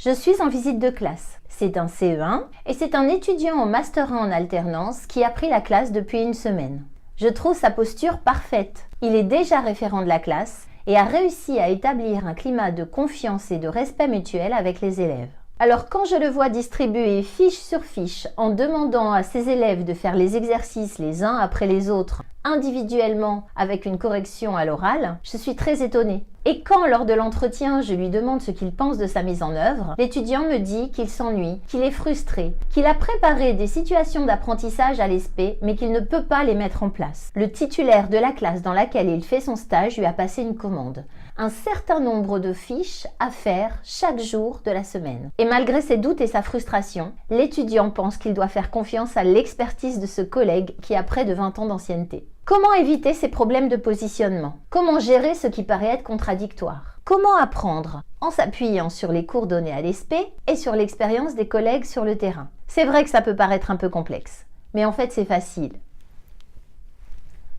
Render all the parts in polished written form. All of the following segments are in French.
Je suis en visite de classe. C'est un CE1 et c'est un étudiant en Master 1 en alternance qui a pris la classe depuis une semaine. Je trouve sa posture parfaite. Il est déjà référent de la classe et a réussi à établir un climat de confiance et de respect mutuel avec les élèves. Alors quand je le vois distribuer fiche sur fiche en demandant à ses élèves de faire les exercices les uns après les autres, individuellement avec une correction à l'oral, je suis très étonnée. Et quand lors de l'entretien je lui demande ce qu'il pense de sa mise en œuvre, l'étudiant me dit qu'il s'ennuie, qu'il est frustré, qu'il a préparé des situations d'apprentissage à l'ESP mais qu'il ne peut pas les mettre en place. Le titulaire de la classe dans laquelle il fait son stage lui a passé une commande. Un certain nombre de fiches à faire chaque jour de la semaine. Et malgré ses doutes et sa frustration, l'étudiant pense qu'il doit faire confiance à l'expertise de ce collègue qui a près de 20 ans d'ancienneté. Comment éviter ces problèmes de positionnement? Comment gérer ce qui paraît être contradictoire? Comment apprendre en s'appuyant sur les cours donnés à l'ESP et sur l'expérience des collègues sur le terrain? C'est vrai que ça peut paraître un peu complexe, mais en fait c'est facile.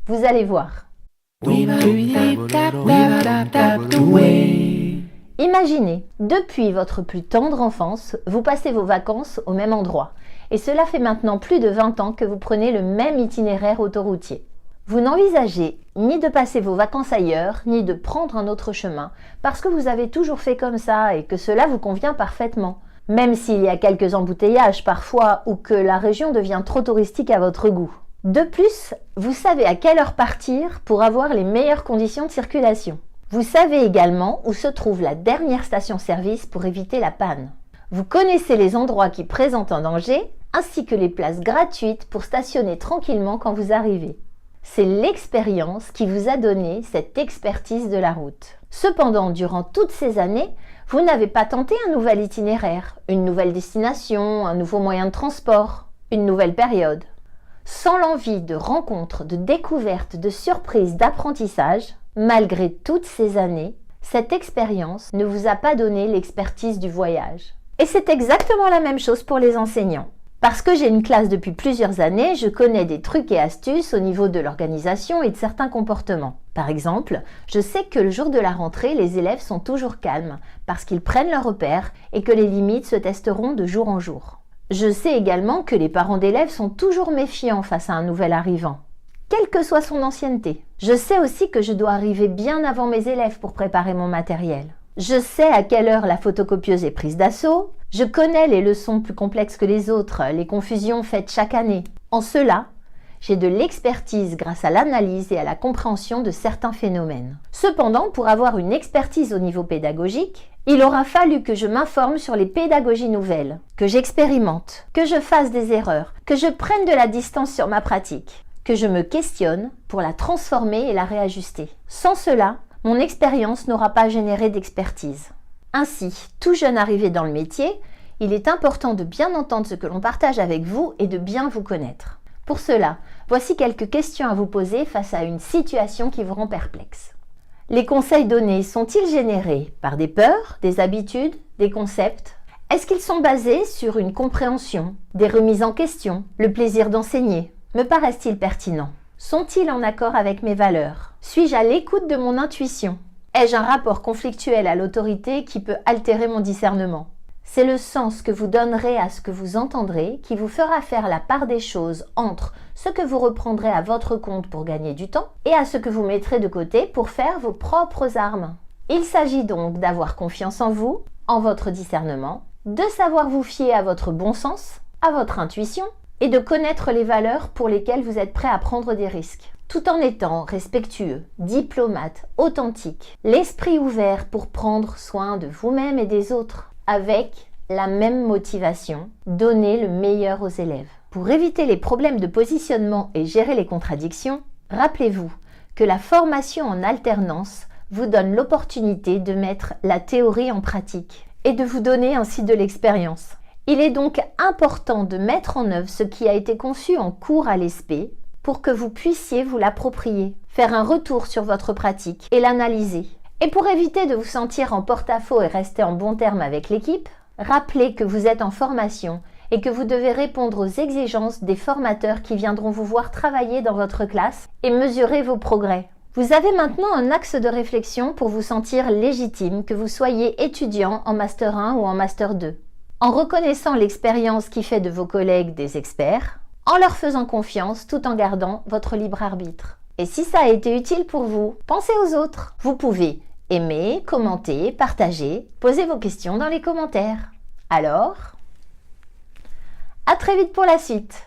Vous allez voir. Imaginez, depuis votre plus tendre enfance, vous passez vos vacances au même endroit. Et cela fait maintenant plus de 20 ans que vous prenez le même itinéraire autoroutier. Vous n'envisagez ni de passer vos vacances ailleurs, ni de prendre un autre chemin, parce que vous avez toujours fait comme ça et que cela vous convient parfaitement. Même s'il y a quelques embouteillages parfois ou que la région devient trop touristique à votre goût. De plus, vous savez à quelle heure partir pour avoir les meilleures conditions de circulation. Vous savez également où se trouve la dernière station-service pour éviter la panne. Vous connaissez les endroits qui présentent un danger, ainsi que les places gratuites pour stationner tranquillement quand vous arrivez. C'est l'expérience qui vous a donné cette expertise de la route. Cependant, durant toutes ces années, vous n'avez pas tenté un nouvel itinéraire, une nouvelle destination, un nouveau moyen de transport, une nouvelle période. Sans l'envie de rencontres, de découvertes, de surprises, d'apprentissage, malgré toutes ces années, cette expérience ne vous a pas donné l'expertise du voyage. Et c'est exactement la même chose pour les enseignants. Parce que j'ai une classe depuis plusieurs années, je connais des trucs et astuces au niveau de l'organisation et de certains comportements. Par exemple, je sais que le jour de la rentrée, les élèves sont toujours calmes parce qu'ils prennent leurs repères et que les limites se testeront de jour en jour. Je sais également que les parents d'élèves sont toujours méfiants face à un nouvel arrivant, quelle que soit son ancienneté. Je sais aussi que je dois arriver bien avant mes élèves pour préparer mon matériel. Je sais à quelle heure la photocopieuse est prise d'assaut. Je connais les leçons plus complexes que les autres, les confusions faites chaque année. En cela, j'ai de l'expertise grâce à l'analyse et à la compréhension de certains phénomènes. Cependant, pour avoir une expertise au niveau pédagogique, il aura fallu que je m'informe sur les pédagogies nouvelles, que j'expérimente, que je fasse des erreurs, que je prenne de la distance sur ma pratique, que je me questionne pour la transformer et la réajuster. Sans cela, mon expérience n'aura pas généré d'expertise. Ainsi, tout jeune arrivé dans le métier, il est important de bien entendre ce que l'on partage avec vous et de bien vous connaître. Pour cela, voici quelques questions à vous poser face à une situation qui vous rend perplexe. Les conseils donnés sont-ils générés par des peurs, des habitudes, des concepts? Est-ce qu'ils sont basés sur une compréhension, des remises en question, le plaisir d'enseigner? Me paraissent-ils pertinents? Sont-ils en accord avec mes valeurs? Suis-je à l'écoute de mon intuition? Ai-je un rapport conflictuel à l'autorité qui peut altérer mon discernement? C'est le sens que vous donnerez à ce que vous entendrez qui vous fera faire la part des choses entre ce que vous reprendrez à votre compte pour gagner du temps et à ce que vous mettrez de côté pour faire vos propres armes. Il s'agit donc d'avoir confiance en vous, en votre discernement, de savoir vous fier à votre bon sens, à votre intuition et de connaître les valeurs pour lesquelles vous êtes prêt à prendre des risques. Tout en étant respectueux, diplomate, authentique, l'esprit ouvert pour prendre soin de vous-même et des autres, avec la même motivation, donner le meilleur aux élèves. Pour éviter les problèmes de positionnement et gérer les contradictions, rappelez-vous que la formation en alternance vous donne l'opportunité de mettre la théorie en pratique et de vous donner ainsi de l'expérience. Il est donc important de mettre en œuvre ce qui a été conçu en cours à l'ESP pour que vous puissiez vous l'approprier, faire un retour sur votre pratique et l'analyser. Et pour éviter de vous sentir en porte-à-faux et rester en bon terme avec l'équipe, rappelez que vous êtes en formation et que vous devez répondre aux exigences des formateurs qui viendront vous voir travailler dans votre classe et mesurer vos progrès. Vous avez maintenant un axe de réflexion pour vous sentir légitime, que vous soyez étudiant en Master 1 ou en Master 2. En reconnaissant l'expérience qui fait de vos collègues des experts, en leur faisant confiance tout en gardant votre libre arbitre. Et si ça a été utile pour vous, pensez aux autres. Vous pouvez aimer, commenter, partager, poser vos questions dans les commentaires. Alors, à très vite pour la suite.